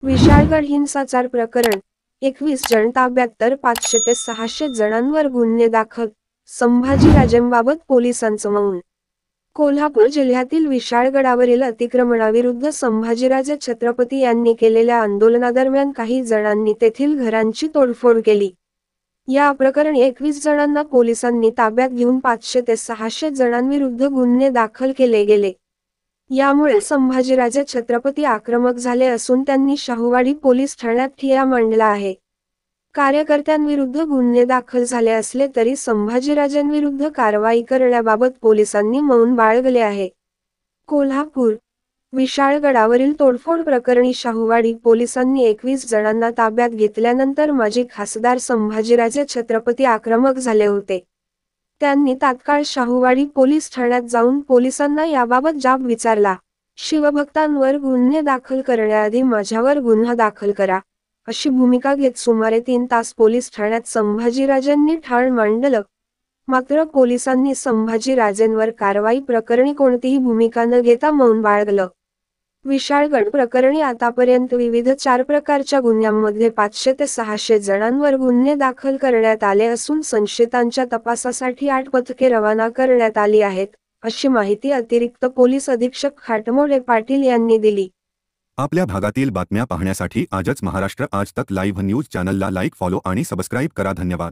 विशाळगड हिंसाचार प्रकरण 21 जण ताब्यात तर 500 ते 600 जणांवर गुन्हे दाखल. संभाजीराजेंबाबत पोलिसांचं मौन. कोल्हापूर जिल्ह्यातील विशाळगडावरील अतिक्रमणाविरुद्ध संभाजीराजे छत्रपती यांनी केलेल्या आंदोलनादरम्यान काही जणांनी तेथील घरांची तोडफोड केली. या प्रकरणी 21 जणांना पोलिसांनी ताब्यात घेऊन 500 ते 600 जणांविरुद्ध गुन्हे दाखल केले गेले. यामुळे संभाजीराजे छत्रपती आक्रमक झाले असून त्यांनी शाहूवाडी पोलीस ठाण्यात ठिय्या मांडला आहे. कार्यकर्त्यांविरुद्ध गुन्हे दाखल झाले असले तरी संभाजीराजेंविरुद्ध कारवाई करण्याबाबत पोलिसांनी मौन बाळगले आहे. कोल्हापूर विशाळगडावरील तोडफोड प्रकरणी शाहूवाडी पोलिसांनी 21 जणांना ताब्यात घेतल्यानंतर माजी खासदार संभाजीराजे छत्रपती आक्रमक झाले होते. त्यांनी तात्काळ शाहूवाडी पोलीस ठाण्यात जाऊन पोलिसांना याबाबत जाब विचारला. शिवभक्तांवर गुन्हे दाखल करण्याआधी माझ्यावर गुन्हा दाखल करा, अशी भूमिका घेत सुमारे 3 तास पोलीस ठाण्यात संभाजीराजेंनी ठाण मांडलं. मात्र पोलिसांनी संभाजीराजेंवर कारवाई प्रकरणी कोणतीही भूमिका न घेता मौन बाळगलं. विशाळगड प्रकरणी आतापर्यंत विविध 4 प्रकारच्या गुन्ह्यांमध्ये 500 ते 600 जणांवर गुन्हे दाखल करण्यात आले असून संशयितांच्या तपासासाठी 8 पथके रवाना करण्यात आली आहेत, अशी माहिती अतिरिक्त पोलीस अधीक्षक खाटमोडे पाटील यांनी दिली. आपल्या भागातील बातम्या पाहण्यासाठी आजच महाराष्ट्र आज तक लाईव्ह न्यूज चॅनलला लाईक, फॉलो आणि सबस्क्राईब करा. धन्यवाद.